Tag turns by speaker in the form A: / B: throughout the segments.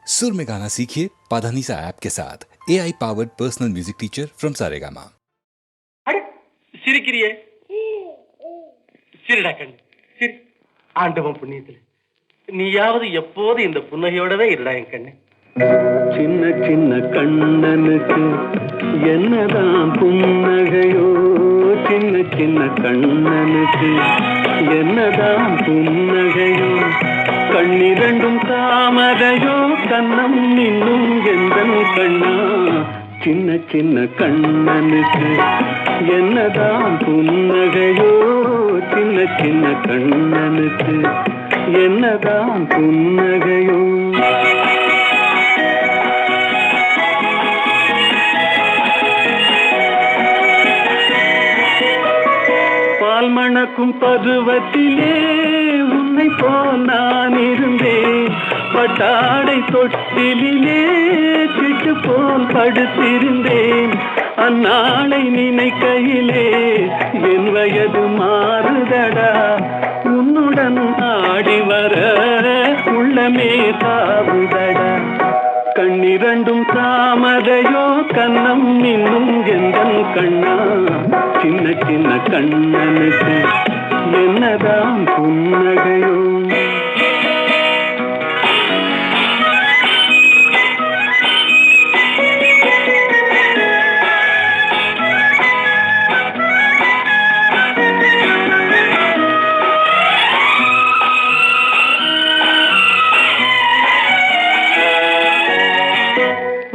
A: सुर में गाना सीखिए पाधानीसा ऐप के साथ AI powered personal music teacher from Saregama.
B: अरे சிரிக்கிறியே சிரிடா கண்ணு சிரி ஆண்டவன் புண்ணியத்துல நீயாவது எப்போது இந்த புன்னகையோடவே இருடா என் கண்ணு.
C: சின்ன சின்ன கண்ணனுக்கு என்னதான் புன்னகையோ, சின்ன சின்ன கண்ணனுக்கு என்னதான் புன்னகையோ, கண்ணிரண்டும் தாமரையோ, கண்ணம் இன்னும் எந்தன் கண்ணா. சின்ன சின்ன கண்ணனுக்கு என்னதான் புன்னகையோ, சின்ன சின்ன கண்ணனுக்கு என்னதான் புன்னகையோ. பால் மணக்கும் பருவத்திலே உன்னை போல் நான் இருந்தேன், பட்டாடை தொட்டிலே சிட்டு போல் படுத்திருந்தேன். அந்நாளை நினைக்கையிலே என் வயது மாறுதடா, உன்னுடன் ஆடி வர உள்ளமே தாவுதடா. கண்ணிரண்டும் தாமரையோ, கண்ணம் இன்னும் எந்தன் கண்ணா. சின்ன சின்ன கண்ணனுக்கு என்னதான் புன்னகையோ.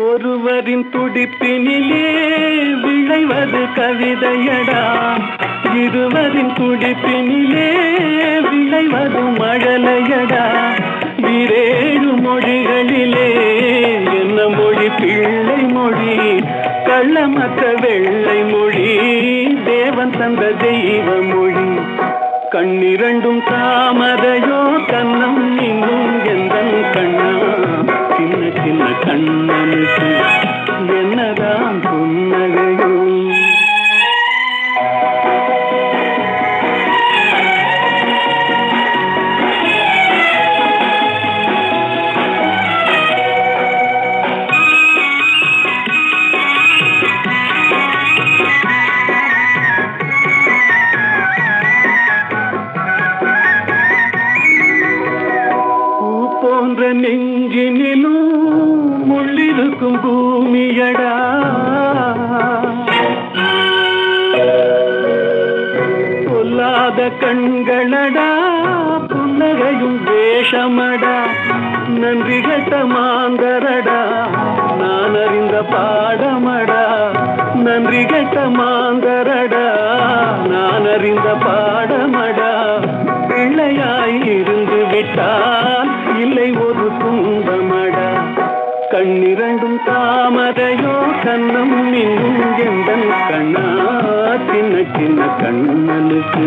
C: ஒருவரின் துடிப்பினிலே விளைவது கவிதையடா, இருவரின் துடிப்பினிலே விளைவது மழலையடா. வீரேழு மொழிகளிலே என்ன மொழி பிள்ளை மொழி, கள்ளமற்ற வெள்ளை மொழி, தேவன் தந்த தெய்வ மொழி. கண்ணிரண்டும் தாமரையோ, கண்ணம் இன்னும் எந்தன் கண்ணா. சின்ன சின்ன கண்ணனுக்கு என்னதான் புன்னகையோ. போன்ற நெஞ்சினிலும் முள்ளிருக்கும் பூமியடா, பொல்லாத கண்களடா, புன்னகையும் வேஷமடா. நன்றி கட்ட மாந்தரடா, நான் அறிந்த பாடமடா. நன்றி கட்ட மாந்தரடா, நான் அறிந்த பாடமடா. பிள்ளையாய் இருந்து விட்டால் இல்லை ஒரு துன்பமடா. கண்ணிரண்டும் தாமரையோ, கண்ணம் இன்னும் எந்தன் கண்ணா. சின்ன சின்ன கண்ணனுக்கு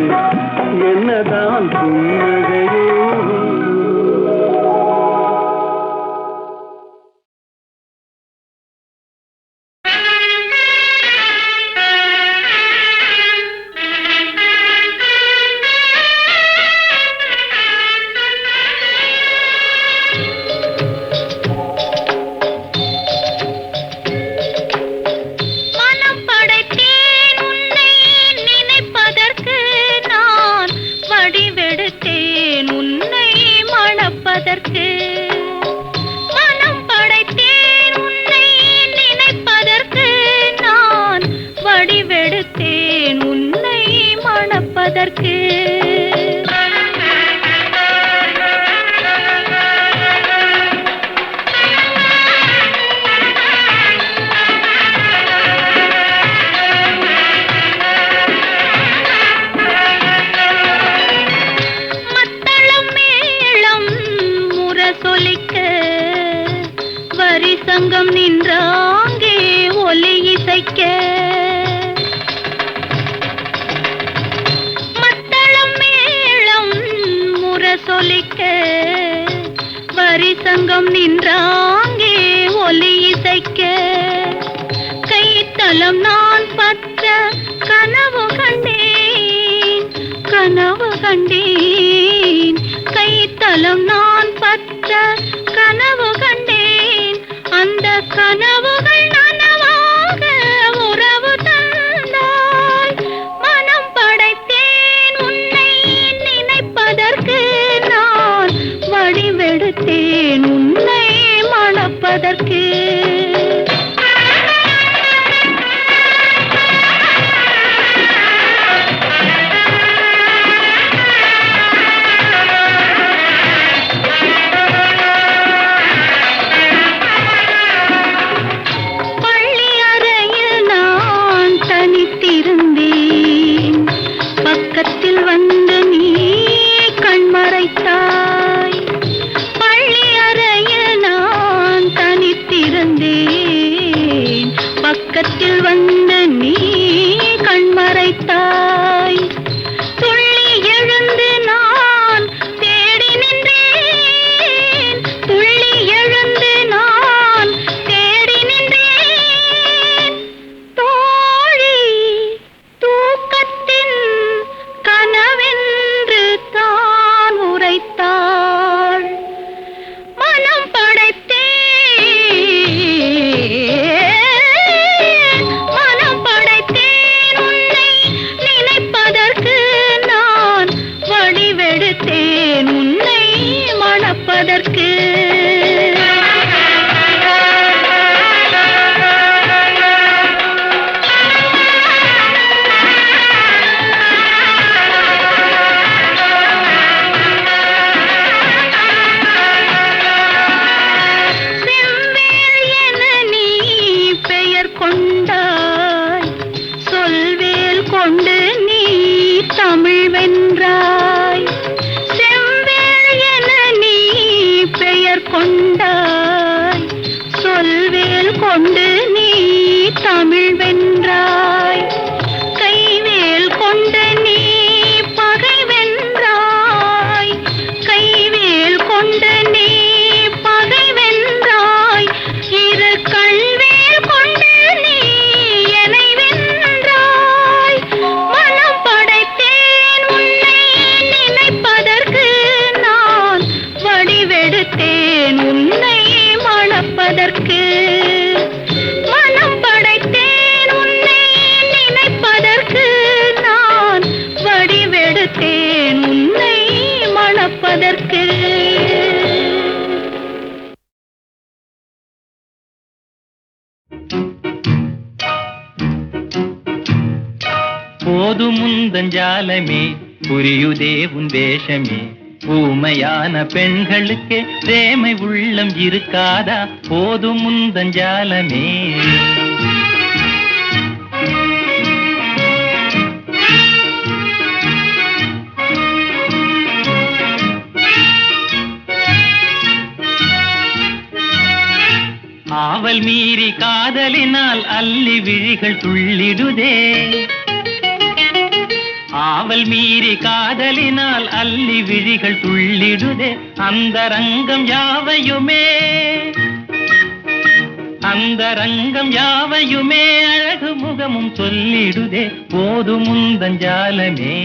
C: என்னதான் புன்னகையோ.
D: மனம் படைத்தேன் உன்னை நினைப்பதற்கு, நான் வடிவெடுத்தேன் உன்னை மணப்பதற்கு. சங்கம் நின்றாங்கே ஒலி இசைக்க, மத்தளம் மேளம் முரசொலிக்க, வரி சங்கம் நின்றாங்கே ஒலி இசைக்க. கைத்தலம் நான் பற்ற கனவு கண்டேன், கனவு கண்டேன். கைத்தலம் நான் பற்ற கனவு கண்டேன். கனவுகள் நனவாக உறவு தந்தாய். மனம் படைத்தேன் உன்னை நினைப்பதற்கு, நான் வடிவெடுத்தேன் உன்னை மணப்பதற்கு. பக்கத்தில் வந்து நீ கண்மறைத்தாய். பள்ளி அறையில் நான் தனித்திருந்தேன். பக்கத்தில் வந்து நீ கண்மறைத்தாய். துள்ளி எழுந்து நான் தேடி நின்றேன். துள்ளி எழுந்து நான் தேடி நின்றேன். தோழி தூக்கத்தின் கனவென்று தான் உரைத்தாள். மனம் படைத்தேன் உன்னை நினைப்பதற்கு, நான் வடிவெடுத்தேன் உன்னை மணப்பதற்கு. கொண்டு நீ தமிழ் வென்றாய். செவ்வேள் என நீ பெயர் கொண்டாய். சொல்வேல் கொண்டு நீ தமிழ் வென்றாய். கைவேல் கொண்டு நீ பகை வென்றாய். கைவேல் கொண்டு நீ பகை வென்றாய். இரு கண்வேல் கொண்டு நீ என்னை வென்றாய். மனம் படைத்தேன் உன்னை நினைப்பதற்கு, நான் வடிவெடுத்தேன் உன்னை மணப்பதற்கு. மனம் படைத்தேன் உன்னை நினைப்பதற்கு, நான் வடிவெடுத்தேன் உன்னை மணப்பதற்கு.
E: போதுமுந்தஞ்சாலமே புரியுதே உன் வேஷமே. ஊமையான பெண்களுக்கே பிரேமை உள்ளம் இருக்காதா? போதுமுந்தஞ்சாலமே. ஆவல் மீறி காதலினால் அல்லி விழிகள் துள்ளிடுதே. ஆவல் மீறி காதலினால் அல்லி விழிகள் துள்ளிடுதே. அந்தரங்கம் யாவையுமே, அந்தரங்கம் யாவையுமே அழகு முகமும் சொல்லிடுதே. போதுமுந்தஞ்சாலமே.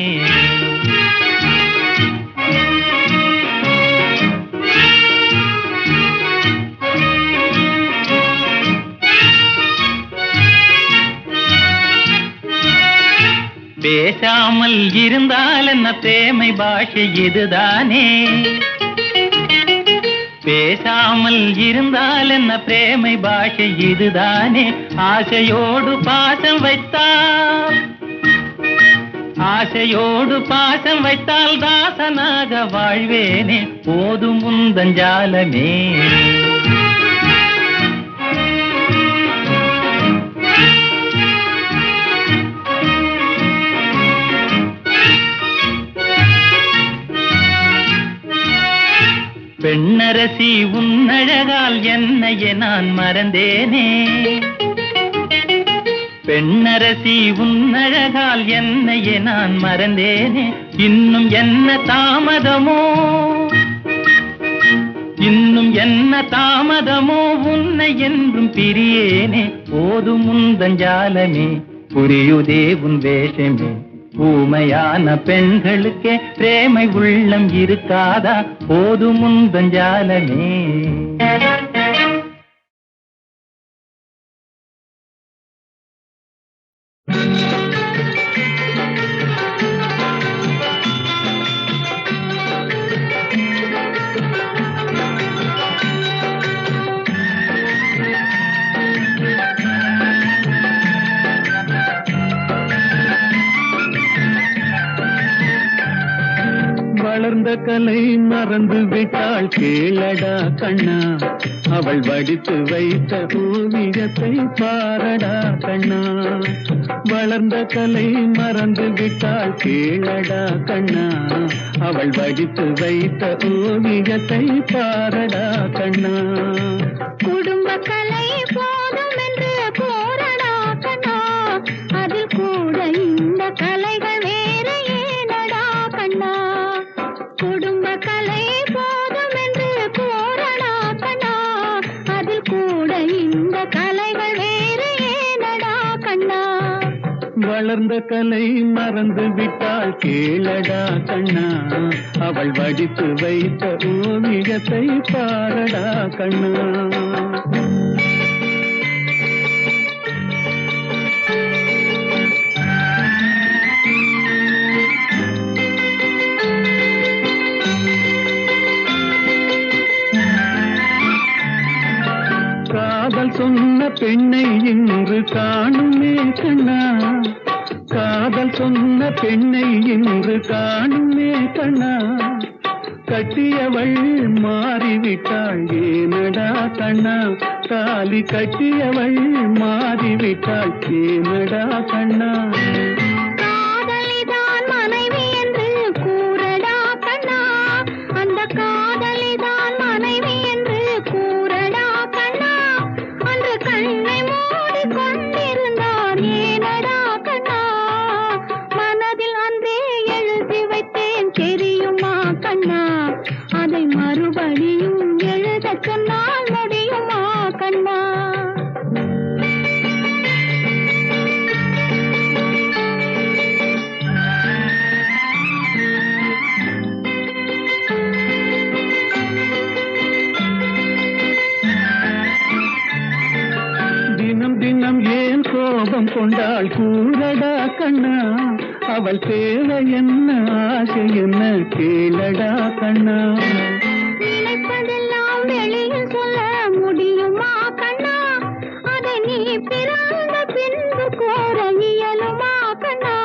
E: பேசாமல் இருந்தால் என்ன பிரேமை பாஷை இதுதானே. பேசாமல் இருந்தால் என்ன பிரேமை பாஷை இதுதானே. ஆசையோடு பாசம் வைத்தால், ஆசையோடு பாசம் வைத்தால் தாசனாக வாழ்வேனே. போதுமுந்தஞ்சாலமே. பெண்ணரசி உன்னழகால் என்னையே நான் மறந்தேனே. பெண்ணரசி உன்னழகால் என்னையே நான் மறந்தேனே. இன்னும் என்ன தாமதமோ, இன்னும் என்ன தாமதமோ உன்னை என்றும் பிரியேனே. போதுமுந்தஞ்சாலமே புரியுதே உன் வேஷமே. ஊமையான பெண்களுக்கே பிரேமை உள்ளம் இருக்காதா? போதுமுந்தஞ்சாலமே.
C: வளர்ந்த கலை மறந்து விட்டாள் கேளடா கண்ணா, அவள் வடித்து வைத்த ஓவியத்தை பாரடா கண்ணா. வளர்ந்த கலை மறந்து விட்டாள் கேளடா கண்ணா, அவள் வடித்து வைத்த ஓவியத்தை பாரடா கண்ணா.
D: குடும்ப கலை போதும் என்று போரடா கண்ணா, அதில் கூட இந்த கலைகள் வேறு ஏனடா கண்ணா. குடும்ப கலை போதும் என்று போரடா கண்ணா, அதில் கூட இந்த கலைகள் வேறு ஏனடா கண்ணா.
C: வளர்ந்த கலை மறந்து விட்டாள் கேளடா கண்ணா, அவள் வடித்து வைத்த ஓவியத்தை பாரடா கண்ணா. காதல் சொன்ன பெண்ணை இன்று காணுமே கண்ணா, காதல் சொன்ன பெண்ணை இன்று காணுமே கண்ணா. கட்டியவள் மாறிவிட்டாள் ஏனடா கண்ணா, தாலி கட்டியவள் மாறிவிட்டாள் ஏனடா கண்ணா.
D: காதலிதான் மனைவி என்று கூறடா கண்ணா, அந்த காதலிதான் மனைவி என்று கூறடா கண்ணா. அன்று கண்ணை மூடி கொண்டிருந்தார் ஏனடா கண்ணா, மனதில் அன்றே எழுதி வைத்தேன் தெரியுமா கண்ணா. அதை மறுபடியும் எழுதச் சொன்னால் முடியுமா கண்ணா.
C: தினம் தினம் ஏன் கோபம் கொண்டாள் கூறடா கண்ணா, அவள் தேவை என்ன ஆசை என்ன கேளடா கண்ணா.
D: நினைப்பதெல்லாம் வெளியில் சொல்ல முடியுமா கண்ணா, அதை நீ பிறந்த பின்பு கோர இயலுமா கண்ணா.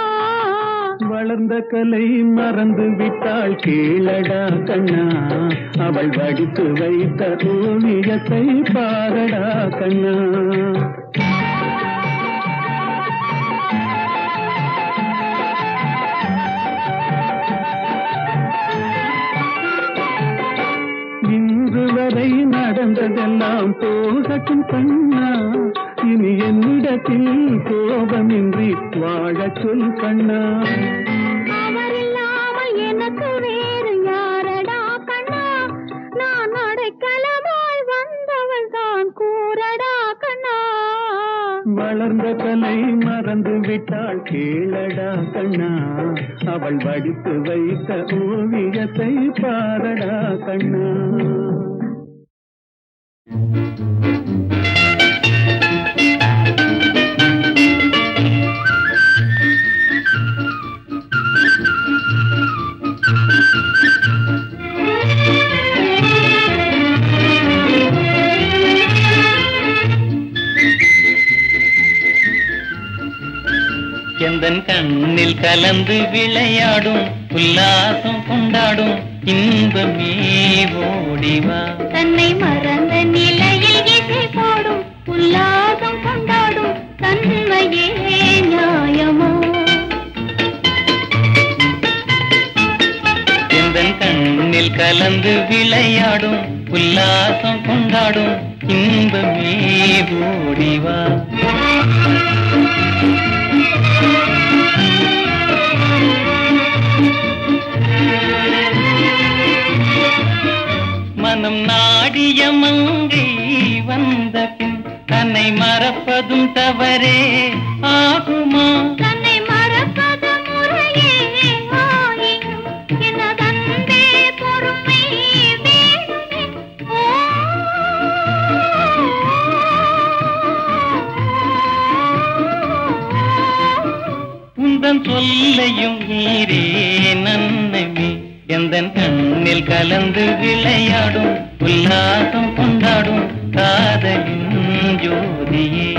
C: வளர்ந்த கலை மறந்து விட்டாள் கேளடா கண்ணா, அவள் வடித்து வைத்த ஓவியத்தை பாரடா கண்ணா. இன்று வரை நடந்ததெல்லாம் போகட்டும் கண்ணா, இனி என்னிடத்தில் கோபமின்றி வாழச் சொல் கண்ணா.
D: அவரில்லாமல் எனக்கு வேறு யாரடா கண்ணா, நான் அடைக்கலமாய் வந்தவள் தான் கூறடா கண்ணா.
C: வளர்ந்த கலை மறந்து விட்டாள் கேளடா கண்ணா, அவள் வடித்து வைத்த ஓவியத்தை பாரடா கண்ணா.
E: எந்தன் கண்ணில் கலந்து விளையாடும் உல்லாசம் கொண்டாடும் இன்பமே ஓடிவா.
D: தன்னை மறந்த நிலையில் இசை போடும் உல்லாசம் கொண்டாடும் தன்மையே நியாயமோ.
E: எந்தன் கண்ணில் கலந்து விளையாடும் உல்லாசம் கொண்டாடும் இன்பமே ஓடிவா. மனம் நாடிய மங்கை வந்த பின் தன்னை மறப்பதும் தவறே ஆகுமா.
D: தன்னை மறப்பது முறையே ஆயினும் எனதன்பே பொறுமை வேணுமே.
E: உந்தன் சொல்லையும் நீரே நன்னமே. எந்தன் கண்ணில் கலந்து விளையாடும் உல்லாசம் கொண்டாடும் காதலின் ஜோதியே.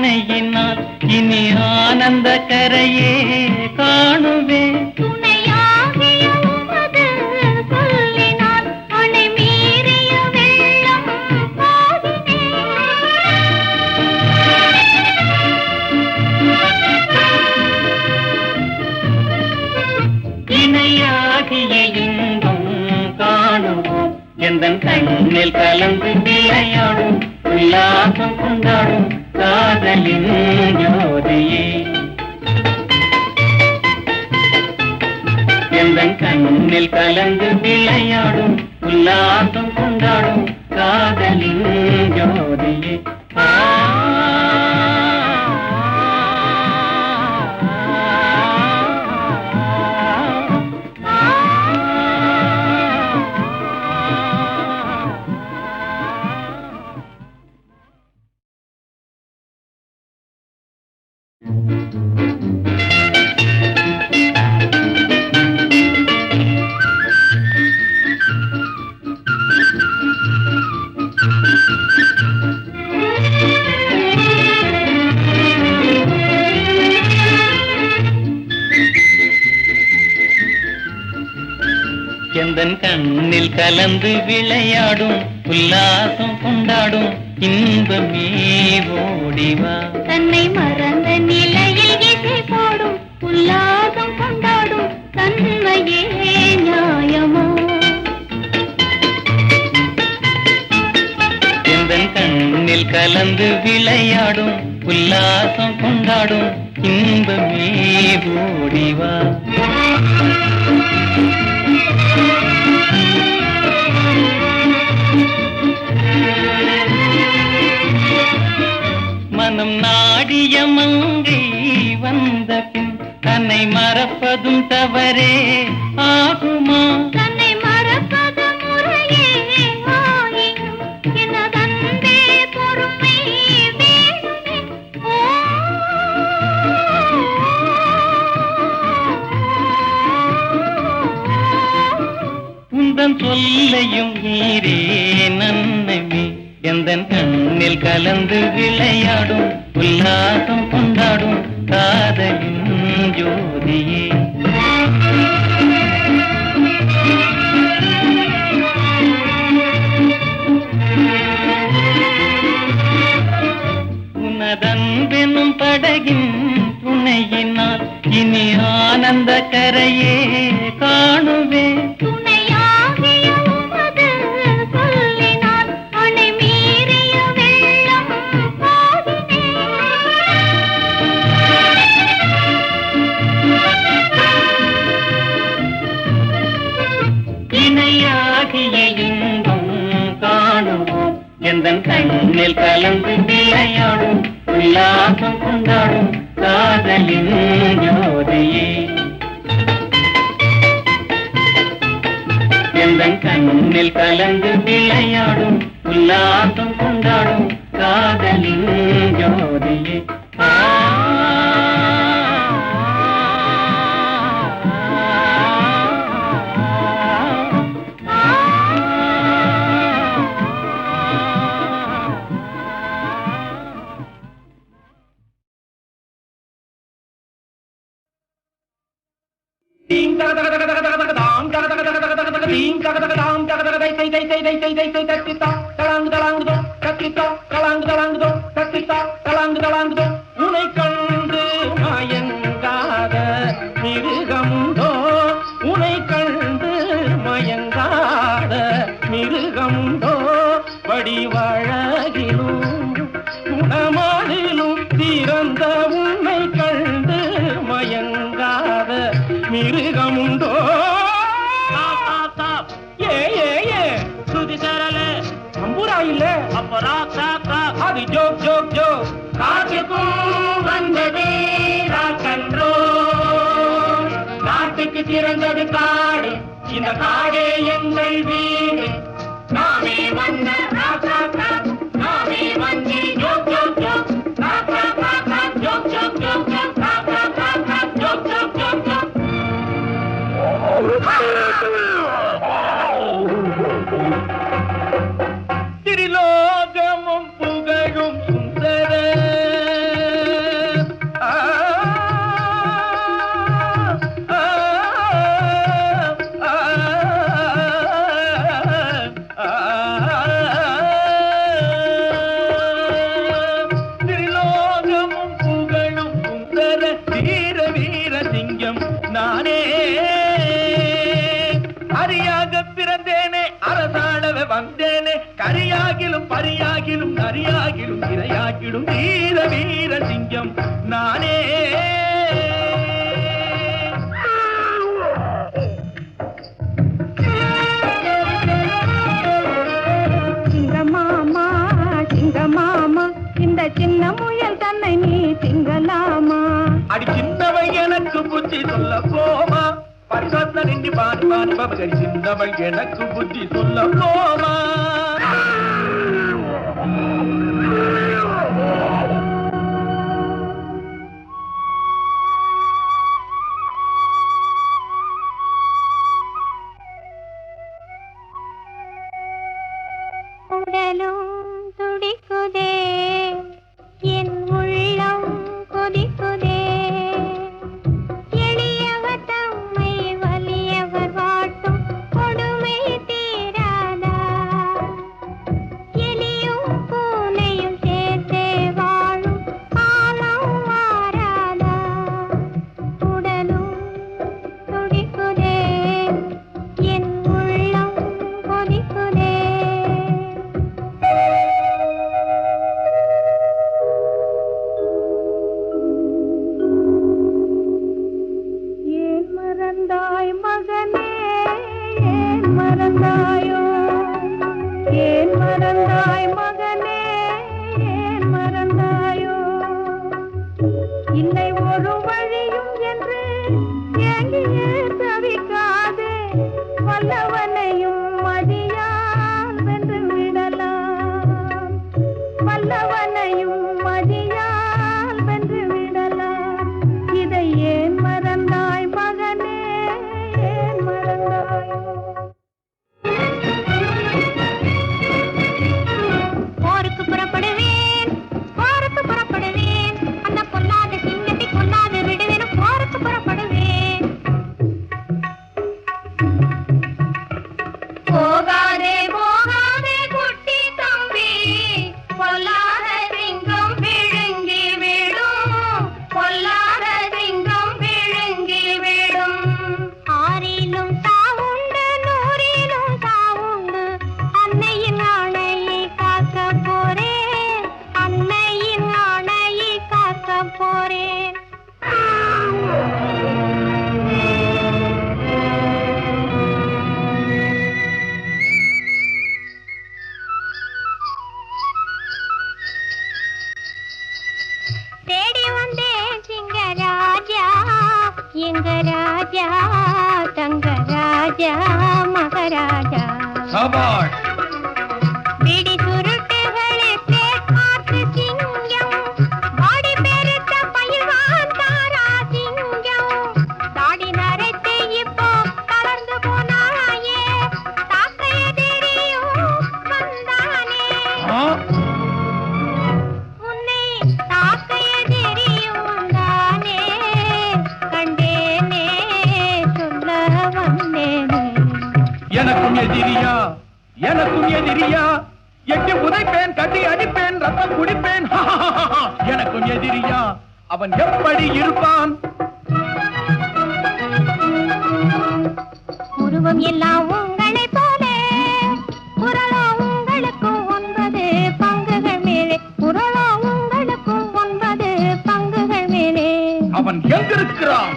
E: துணையினால் இனி ஆனந்த கரையே காணுவேன்.
D: துணையாகிய உமது சொல்லினால் அணை மீறிய வெள்ளம்
E: இணையாகிய இன்பம் காணுவோம். எந்தன் கண்ணில் கலந்து விளையாடும் உல்லாசம் கொண்டாடும் காதலின் ஜோதியே. எந்தன் கண்ணில் கலந்து விளையாடும் உல்லாசம் கொண்டாடும் காதலின் ஜோதியே. எந்தன் கண்ணில் கலந்து விளையாடும் உல்லாசம் கொண்டாடும் இன்பமே ஓடிவா.
D: தன்னை மறந்த நிலையில் இசை போடும் உல்லாசம் கொண்டாடும் தன்மையே நியாயமோ.
E: எந்தன் கண்ணில் கலந்து விளையாடும் உல்லாசம் கொண்டாடும் இன்பமே ஓடிவா. மனம் நாடிய மங்கை வந்த பின் தன்னை மறப்பதும் தவறே ஆகுமா.
D: தன்னை மறப்பது முறையே ஆயினும் எனதன்பே பொறுமை வேணுமே.
E: உந்தன் சொல்லையும் மீறே நன்னமே. எந்தன் கண்ணில் கலந்து விளையாடும் உல்லாசம் கொண்டாடும் காதலின் ஜோதியே. உனதன்பெனும் படகின் துணையினால் இனி ஆனந்த கரையே காணுவேன்.
D: துணையாகிய உமது சொல்லினால் அணை மீறிய வெள்ளம்
E: இணையாகிய இன்பம் காணுவோம். எந்தன் கண்ணில் கலந்து விளையாடும் உல்லாசம் கொண்டாடும் காதலின் ஜோதியே. எந்தன் கண்ணில் கலந்து விளையாடும் உல்லாசம் கொண்டாடும் காதலின் ஜோதியே.
B: உனை கண்டு மயங்காத மிருகமுண்டோ. உனை கண்டு மயங்காத மிருகமுண்டோ. வடிவழகிலும் குணமாடிலும் திறந்த உன்னை கண்டு மயங்காத மிருகமுண்டோ. சுதி தரல அம்புரா இல்ல அப்பரா அது ஜோக் ஜோக் ஜோக். காட்டுக்கும் வந்ததே ராக்கன்றோ. நாட்டுக்கு திறந்தது காடு. இந்த காடே எங்கள் வீடு. நாமே வந்த நாமே வந்து ஜோக் ஜோக் ஜோக். ஜோக் ஜோக் ஜோக் ஜோக். ஜோக் ஜோக் ஜோக் ஜோக். திரிலோகமும் புகழும் சுந்தர
F: பரியாகிலும் நரியாகிலும் இரையாகிடும் வீர வீர சிங்கம் நானே.
D: சிங்கமாமா சிங்கமாமா இந்த சின்ன முயல் தன்னை நீ திங்கலாமா?
F: அடி சின்னவள் எனக்கு புத்தி சொல்ல போமா, பரிசாத்த நின்று பாடி பாடி பபகரி சின்னவள் எனக்கு புத்தி சொல்ல போமா.
D: உடலும் துடிக்குதே என் உள்ளம் கொதிக்குதே, எளியவர் தம்மை வலியவர் வாட்டும் கொடுமை தீராதா, எலியும் பூனையும் சேர்த்தே வாழும் காலம் மாறாதா. உடலும் துடிக்குதே என் உள்ளம் கொதிக்குதே. ஏன் மறந்தாய் மகனே ஏன் மறந்தாயோ, ஏன் மறந்தாய் மகனே ஏன் மறந்தாயோ, இல்லை ஒரு வழியும் என்று ஏங்கியே தவிக்காதே, வல்லவனையும் மதியால் வென்று விடலாம், வல்லவனையும் மதியால் வென்று விடலாம். இதை ஏன் மறந்தாய் மகனே ஏன் மறந்தாயோ? போருக்கு புறப்படுவேன் போருக்கு புறப்படுவேன், அந்த பொல்லாத சிங்கத்தை கொல்லாது விடுவேன், போருக்கு புறப்படுவேன். போகாதே போகாதே குட்டி தம்பி, பொல்லாத சிங்கம் விழுங்கி விடும், பொல்லாத சிங்கம் விழுங்கி விடும். ஆறிலும் சாவுண்டு நூறிலும் சாவுண்டு, அன்னையின் ஆணையை காக்க போறேன், அன்னையின் ஆணையை காக்க போறேன். தேடி வந்தேன் சிங்கராஜா எங்க ராஜா தங்க ராஜா மகராஜா.
F: சபாஷ்.
D: பிடி சுருட்டுகளே பார்த்து சிங்கம், பாடி பெருத்த பயில்வான் தாரா சிங்கம், தாடி நரைத்து இப்போ தளர்ந்து போனாயே, தாக்க எதிரியும் வந்தானே, உன்னை தாக்க எதிரியும் வந்தானே, கண்டேனே சொல்ல வந்தேனே.
F: எனக்கும் எதிரியா எனக்கும் எதிரியா, எட்டி உதைப்பேன் கட்டி அடிப்பேன் ரத்தம் குடிப்பேன். எனக்கும் எதிரியா, அவன் எப்படி இருப்பான்?
D: உருவம் எல்லாம் உங்களை போலே, குரலோ உங்களுக்கும் 9 பங்குகள் மேலே, குரலோ உங்களுக்கும் 9 பங்குகள் மேலே.
F: அவன் எங்கிருக்கிறான்?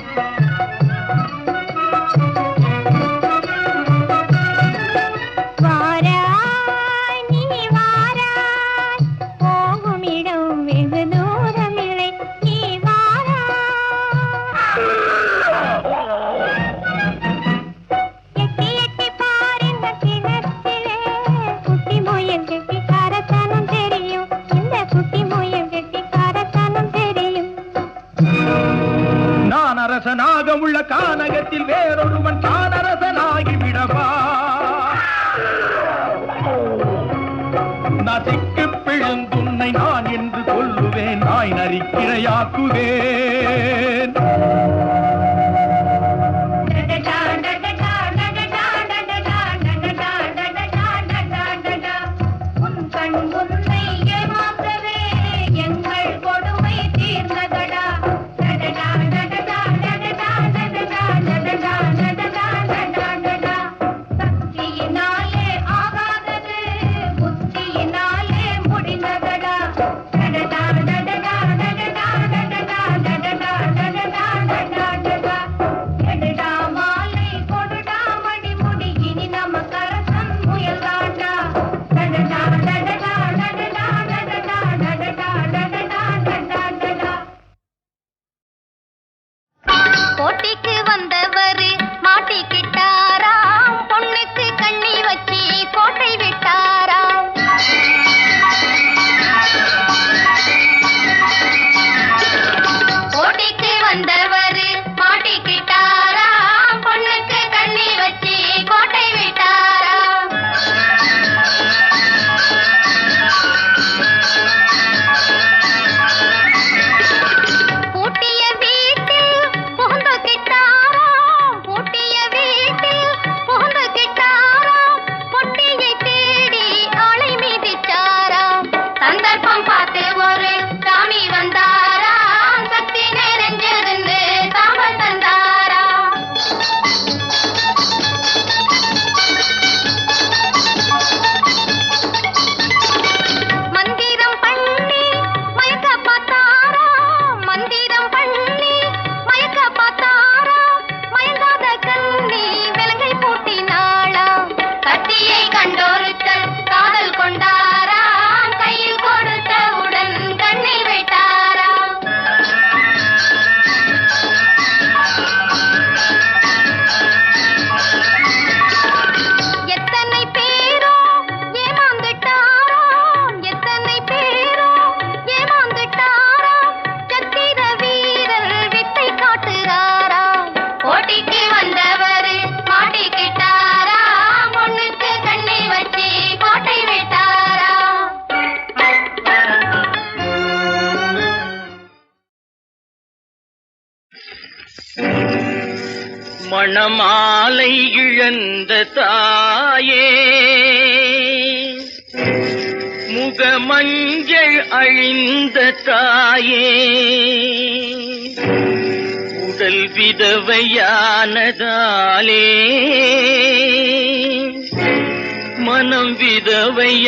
D: வாராய் நீ வாராய், போகும் இடம் வெகு தூரமில்லை, நீ வாராய். எட்டி எட்டி பாருங்க கிணற்றிலே, குட்டி முயல் கெட்டிக்காரத்தனம் தெரியும், இந்த குட்டி முயல் கெட்டிக்காரத்தனம் தெரியும்.
F: நான் அரசனாக உள்ள கானகத்தில் வேறொருவன் தான் அரசனாகி விடவா? நசிக்கு பிழுந்துன்னை நான் என்று சொல்லுவேன், நாய் நரிக்கிரையாக்குவேன்.
D: உன் கண் உன்னை ஏமாற்றவே எங்கள் கொடுமை தீர்ந்ததடா. சக்தியினாலே ஆகாதது புத்தியினாலே
E: மணமாலை இழந்த தாயே, முகமஞ்சள் அழிந்த தாயே, உடல் விதவையானதாலே மனம் விதவையாவதில்லை.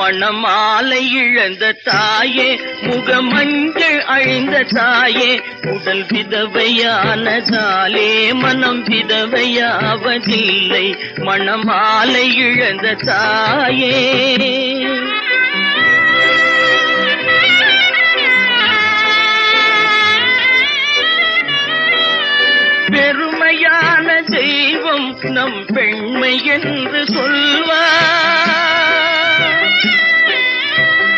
E: மணமாலை இழந்த தாயே, முகமஞ்சள் அழிந்த தாயே, உடல் விதவையானதாலே மனம் விதவையாவதில்லை. மணமாலை இழந்த தாயே. பெருமையான தெய்வம் நம் பெண்மை என்று சொல்வார்.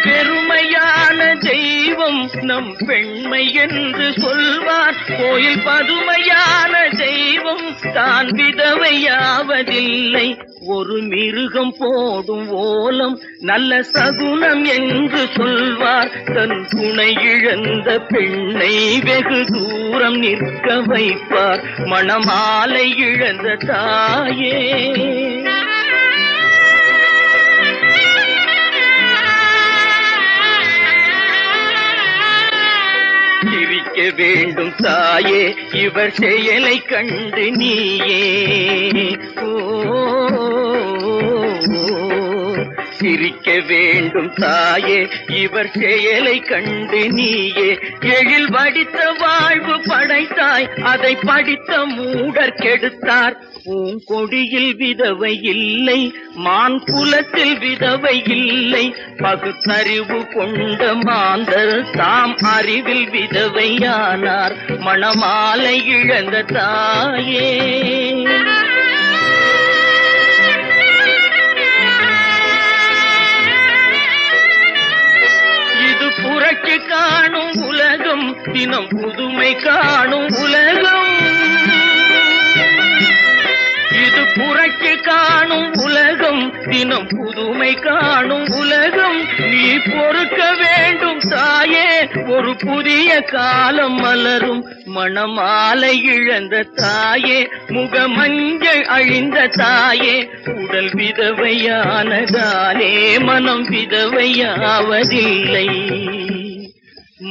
E: பெருமையான தெய்வம் நம் பெண்மை என்று சொல்வார். கோயில் பதுமையான தெய்வம் தான் விதவையாவதில்லை. ஒரு மிருகம் போடும் ஓலம் நல்ல சகுனம் என்று சொல்வார். தன் துணை இழந்த பெண்ணை வெகு தூரம் நிற்க வைப்பார். மணமாலை இழந்த தாயே. சிரிக்க வேண்டும் தாயே, இவர் செயலை கண்டு நீயே. சிரிக்க வேண்டும் தாயே, இவர் செயலை கண்டு நீயே. எழில் வடித்த வாழ்வு படைத்தாய், அதை படித்த மூடர் கெடுத்தார். பூங்கொடியில் விதவை இல்லை, மான் குலத்தில் விதவை இல்லை. பகுத்தறிவு கொண்ட மாந்தர் தாம் அறிவில் விதவையானார். மணமாலை இழந்த தாயே. இது புரட்சி காணும் உலகம், தினம் புதுமை காணும் உலகம். இது புரட்சி காணும் உலகம், தினம் புதுமை காணும் உலகம். நீ பொறுக்க வேண்டும் தாயே, ஒரு புதிய காலம் மலரும். மணமாலை இழந்த தாயே, முகமஞ்சள் அழிந்த தாயே, உடல் விதவையானதாலே மனம் விதவையாவதில்லை.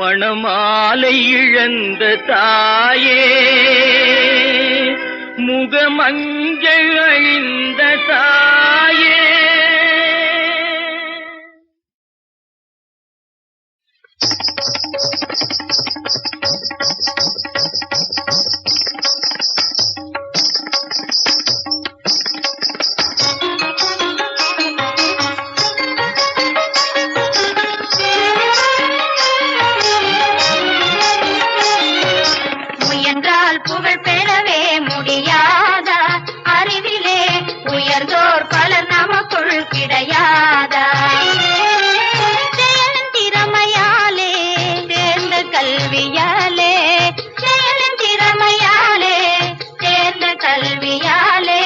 E: மணமாலை இழந்த தாயே, முகமஞ்சள் அழிந்த தாயே.
D: முயன்றால் புகழ் பெறவே முடியாதா? அறிவிலே உயர்ந்தோர் பலர் நமக்குள் கிடையாதா? செயலின் திறமையாலே தேர்ந்த கல்வியாலே, செயலின் திறமையாலே தேர்ந்த கல்வியாலே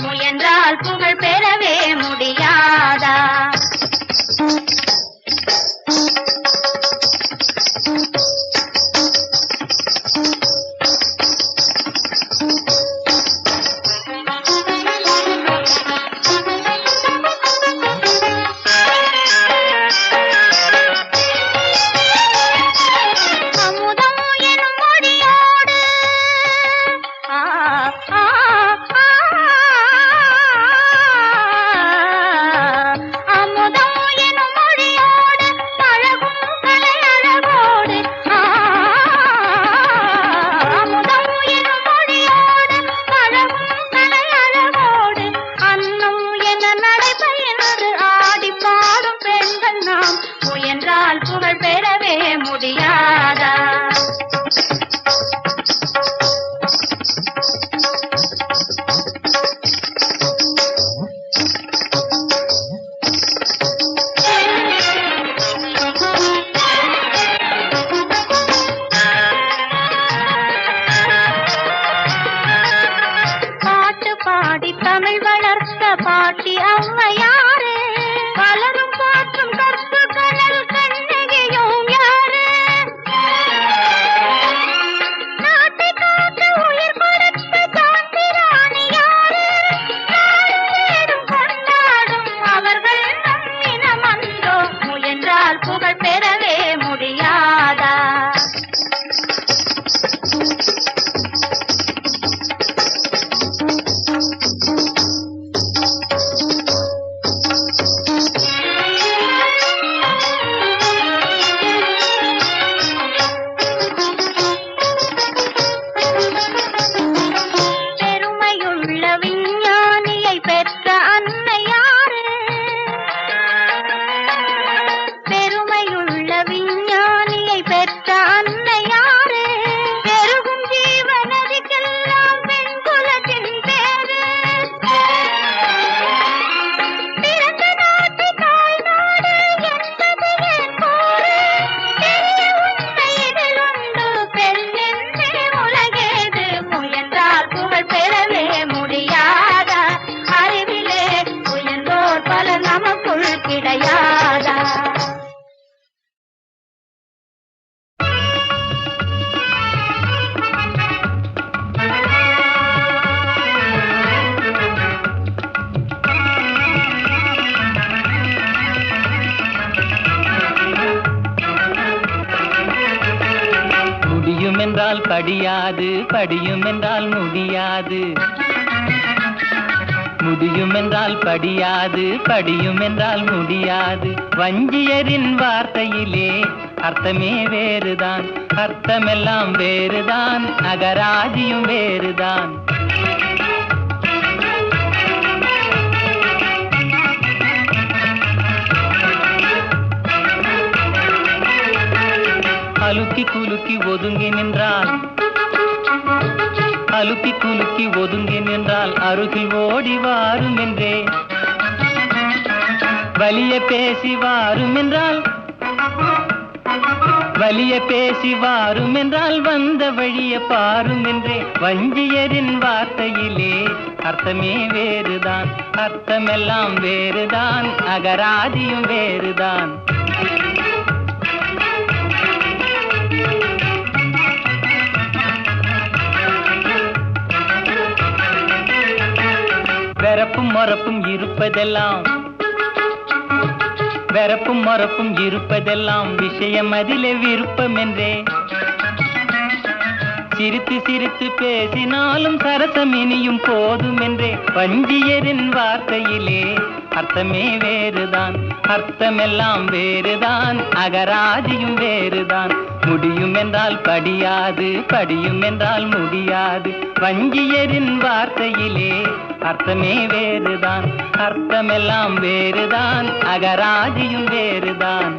D: முயன்றால் புகழ் பெறவே முடியாதா?
E: படியாது, படியும் என்றால் முடியாது. முடியும் என்றால் படியாது, படியும் என்றால் முடியாது. வஞ்சியரின் வார்த்தையிலே அர்த்தமே வேறுதான், அர்த்தமெல்லாம் வேறுதான், அகராதியும் வேறுதான். அலுக்கி குலுக்கி ஒதுங்கி நின்றால், அலுக்கி குலுக்கி ஒதுங்கி நின்றால் அருகில் ஓடி வாரும் என்றே. வலிய பேசி வாரும் என்றால், வலிய பேசி வாரும் என்றால் வந்த வழிய பாரும் என்றே. வஞ்சியரின் வார்த்தையிலே அர்த்தமே வேறுதான், அர்த்தமெல்லாம் வேறுதான், அகராதியும் வேறுதான். வெறப்பும் மொறப்பும் இருப்பதெல்லாம், வெறப்பும் மொறப்பும் இருப்பதெல்லாம் விஷயம் அதிலே விருப்பம் என்றே. சிரித்து சிரித்து பேசினாலும் சரசம் இனியும் போதும் என்றே. வஞ்சியரின் வார்த்தையிலே அர்த்தமே வேறுதான், அர்த்தமெல்லாம் வேறுதான், அகராதியும் வேறுதான். முடியும் என்றால் படியாது, படியும் என்றால் முடியாது. வஞ்சியரின் வார்த்தையிலே அர்த்தமே வேறுதான், அர்த்தமெல்லாம் வேறுதான், அகராதியும் வேறுதான்.